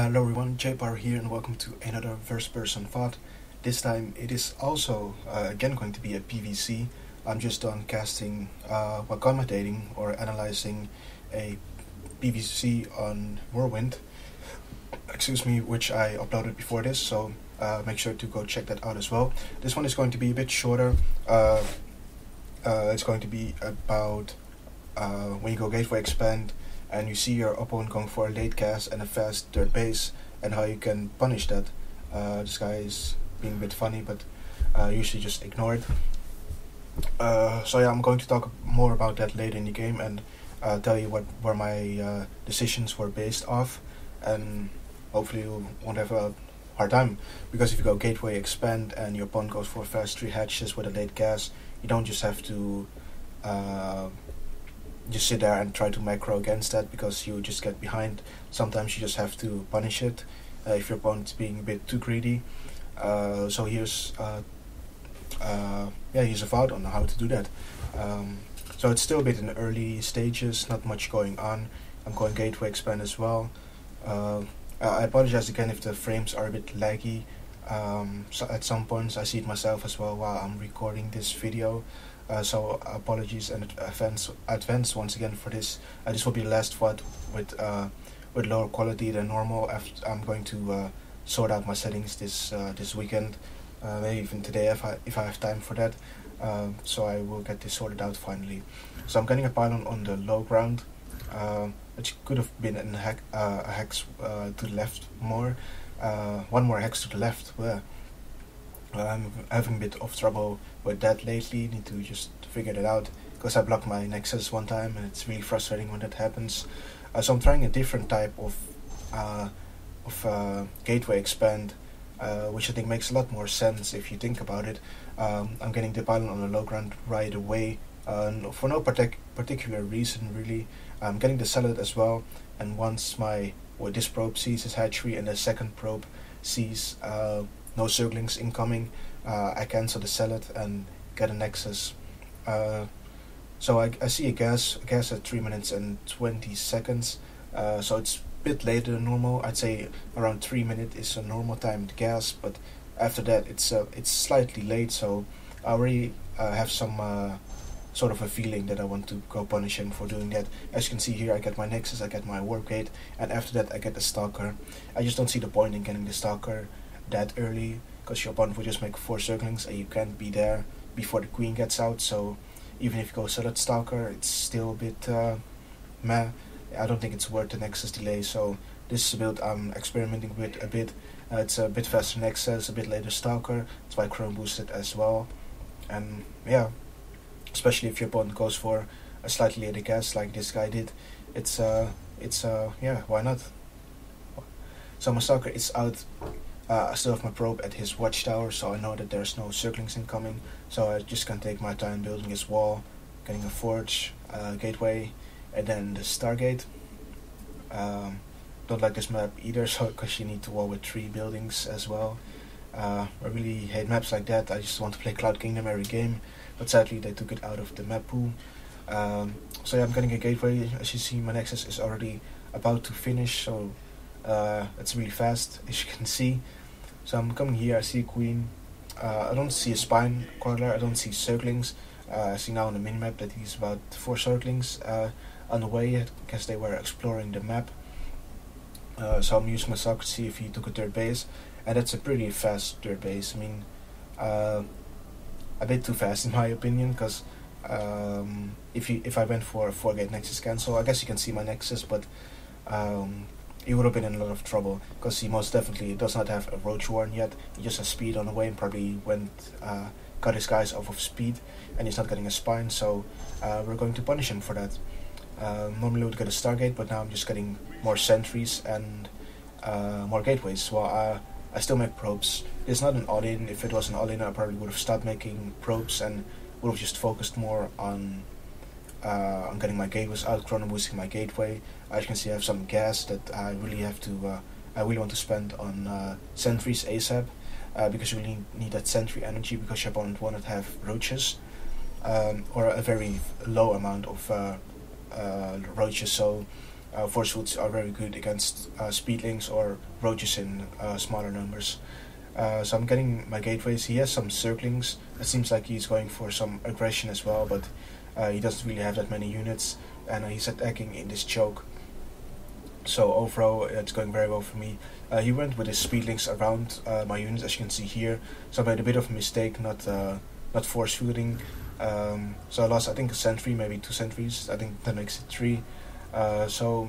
Hello everyone, JayPower here and welcome to another first-person VOD. This time it is also again going to be a PvZ. I'm just done casting, commentating or analyzing a PvZ on Whirlwind, which I uploaded before this, so make sure to go check that out as well. This one is going to be a bit shorter. It's going to be about when you go gateway expand and you see your opponent going for a late cast and a fast third base, and how you can punish that. This guy is being a bit funny, but usually just ignore it. So yeah, I'm going to talk more about that later in the game and tell you where my decisions were based off, and hopefully you won't have a hard time, because if you go gateway expand and your opponent goes for fast 3 hatches with a late cast, you don't just have to just sit there and try to macro against that, because you just get behind. Sometimes you just have to punish it if your opponent's being a bit too greedy. So here's a VOD on how to do that. So it's still a bit in the early stages, not much going on. I'm going gateway expand as well. I apologize again if the frames are a bit laggy. So at some points I see it myself as well while I'm recording this video. So apologies in advance once again for this. This will be the last VOD with lower quality than normal. I'm going to sort out my settings this weekend, maybe even today if I have time for that. So I will get this sorted out finally. So I'm getting a pylon on the low ground, which could have been a hex to the left more. One more hex to the left. I'm having a bit of trouble with that lately. Need to just figure that out, because I blocked my nexus one time and it's really frustrating when that happens. So I'm trying a different type of gateway expand, which I think makes a lot more sense if you think about it. I'm getting the pylon on the low ground right away, for no particular reason really. I'm getting the salad as well, and once this probe sees his hatchery and the second probe sees no Zerglings incoming, I cancel the salad and get a nexus. So I see a gas at 3 minutes and 20 seconds, so it's a bit later than normal. I'd say around 3 minutes is a normal timed gas, but after that it's slightly late, so I already have some sort of a feeling that I want to go punish him for doing that. As you can see here, I get my nexus, I get my warp gate, and after that I get the stalker. I just don't see the point in getting the stalker that early, because your opponent will just make 4 Zerglings and you can't be there before the queen gets out. So even if you go salad stalker, it's still a bit meh. I don't think it's worth the nexus delay. So this is a build I'm experimenting with a bit. It's a bit faster nexus, a bit later stalker. That's why chrome boosted as well. And yeah, especially if your opponent goes for a slightly later cast like this guy did, yeah, why not? So my stalker is out. I still have my probe at his watchtower, so I know that there's no Zerglings incoming, so I just can take my time building his wall, getting a forge, gateway, and then the Stargate. Don't like this map either, so because you need to wall with 3 buildings as well. I really hate maps like that. I just want to play Cloud Kingdom every game, but sadly they took it out of the map pool. So yeah, I'm getting a gateway. As you see, my nexus is already about to finish, so it's really fast, as you can see. So I'm coming here, I see a queen. I don't see a spine crawler, I don't see Zerglings. I see now on the minimap that he's about 4 Zerglings on the way. I guess they were exploring the map. So I'm using my stalker to see if he took a third base, and that's a pretty fast third base. I mean, a bit too fast in my opinion, because if I went for a 4-gate nexus cancel, I guess you can see my nexus, but he would have been in a lot of trouble, because he most definitely does not have a roach warren yet. He just has speed on the way and probably got his guys off of speed, and he's not getting a spine, so we're going to punish him for that. Normally would get a Stargate, but now I'm just getting more sentries and more gateways. Well, I still make probes. It's not an all-in. If it was an all-in, I probably would have stopped making probes and would have just focused more on getting my gateways out, chrono boosting my gateway. As you can see, I have some gas that I really want to spend on sentries ASAP, because you really need that sentry energy, because your opponent won't have roaches, or a very low amount of roaches. So force fields are very good against speedlings or roaches in smaller numbers. So I'm getting my gateways. He has some circlings. It seems like he's going for some aggression as well, but he doesn't really have that many units, and he's attacking in this choke. So overall, it's going very well for me. He went with his speedlings around my units, as you can see here. So I made a bit of a mistake, not force fielding. So I lost, I think, a sentry, maybe 2 sentries. I think that makes it 3. So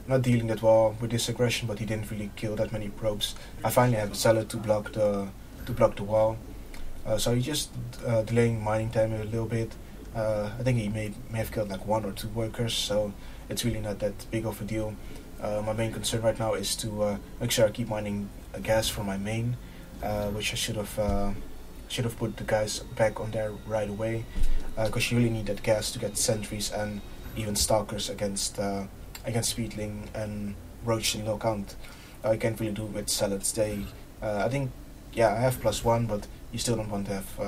not dealing that well with this aggression, but he didn't really kill that many probes. I finally have a zealot to block the wall. So he's just delaying mining time a little bit. I think he may have killed like 1 or 2 workers, so it's really not that big of a deal. My main concern right now is to make sure I keep mining gas for my main, which I should have put the guys back on there right away, because you really need that gas to get sentries and even stalkers against speedling and roach in low count. I can't really do it with zealots. I think, yeah, I have +1, but you still don't want to have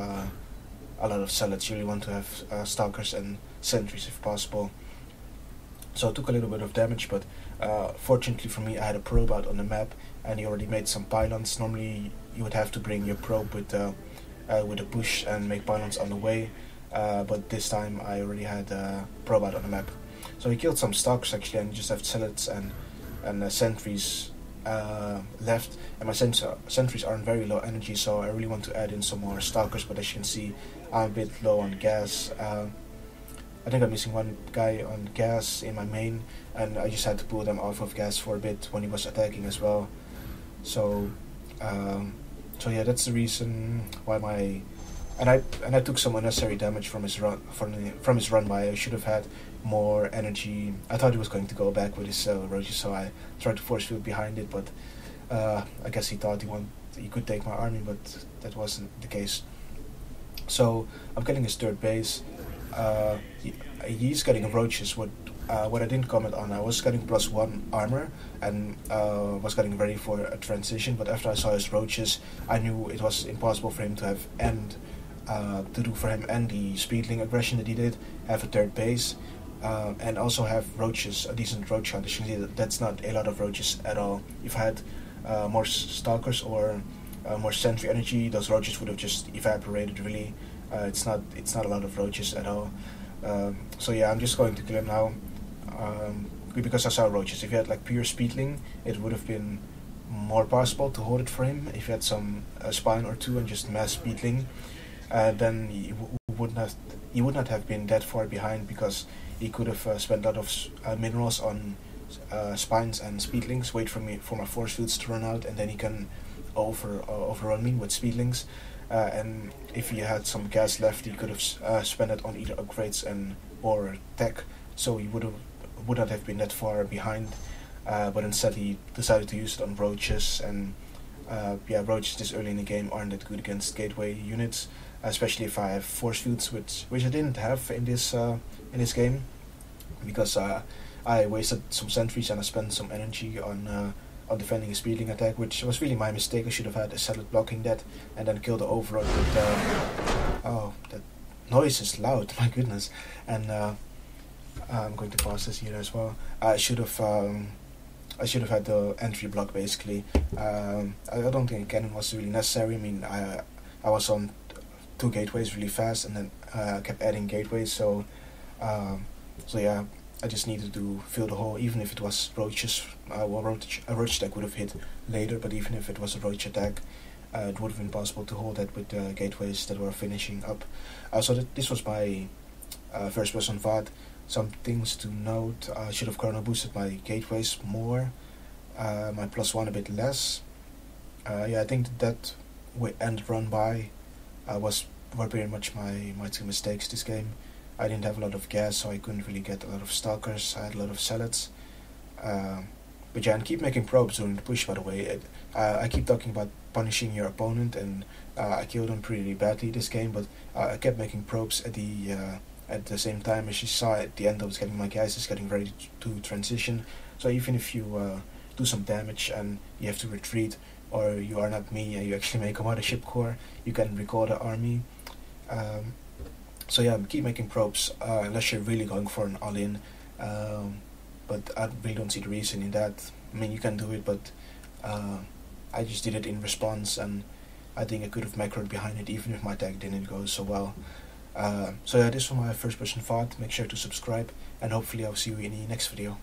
a lot of zealots. You really want to have stalkers and sentries if possible. So I took a little bit of damage, but fortunately for me, I had a probe out on the map, and he already made some pylons. Normally, you would have to bring your probe with a push and make pylons on the way, but this time I already had a probe out on the map. So he killed some stalkers actually, and just have zealots and sentries left. And my sentries aren't very low energy, so I really want to add in some more stalkers. But as you can see, I'm a bit low on gas. I think I'm missing 1 guy on gas in my main, and I just had to pull them off of gas for a bit when he was attacking as well. So yeah, that's the reason why I took some unnecessary damage from his run by. I should have had more energy. I thought he was going to go back with his roaches, so I tried to force field behind it, but I guess he thought he could take my army, but that wasn't the case. So I'm getting his 3rd base. He's getting roaches. What I didn't comment on, I was getting +1 armor and was getting ready for a transition, but after I saw his roaches, I knew it was impossible for him to have to do for him and the speedling aggression that he did, have a 3rd base, and also have roaches, a decent roach hunt. You can see that's not a lot of roaches at all. If I had more stalkers or more sentry energy, those roaches would have just evaporated really. It's not a lot of roaches at all. So yeah, I'm just going to kill him now, because I saw roaches. If you had like pure speedling, it would have been more possible to hold it for him. If you had some spine or 2 and just mass speedling, then he would not have been that far behind, because he could have spent a lot of minerals on spines and speedlings, wait for my force fields to run out, and then he can overrun me with speedlings. And if he had some gas left, he could have spent it on either upgrades or tech, so he would not have been that far behind. But instead he decided to use it on roaches, and roaches this early in the game aren't that good against gateway units, especially if I have force fields, which I didn't have in this game, because I wasted some sentries and I spent some energy on defending a speedling attack, which was really my mistake. I should have had a zealot blocking that and then kill the overrun with oh, that noise is loud, my goodness. And I'm going to pause this here as well. I should have had the entry block basically. I don't think a cannon was really necessary. I mean, I was on 2 gateways really fast, and then I kept adding gateways, so yeah, I just needed to fill the hole, even if it was roaches. A roach attack would have hit later, but even if it was a roach attack, it would have been possible to hold that with the gateways that were finishing up. So this was my first person VOD. Some things to note: I should have chrono boosted my gateways more, my +1 a bit less. Yeah, I think that end run by were pretty much my 2 mistakes this game. I didn't have a lot of gas, so I couldn't really get a lot of stalkers. I had a lot of zealots. But yeah, and keep making probes during the push, by the way. I keep talking about punishing your opponent, and I killed him pretty badly this game, but I kept making probes at the same time. As you saw at the end, I was getting my guys is getting ready to transition. So even if you do some damage and you have to retreat, or you are not me and you actually make a mothership core, you can recall the army. So yeah, keep making probes unless you're really going for an all-in. but I really don't see the reason in that. I mean, you can do it, but I just did it in response, and I think I could have macroed behind it even if my tag didn't go so well. So yeah, this was my first person thought. Make sure to subscribe, and hopefully I'll see you in the next video.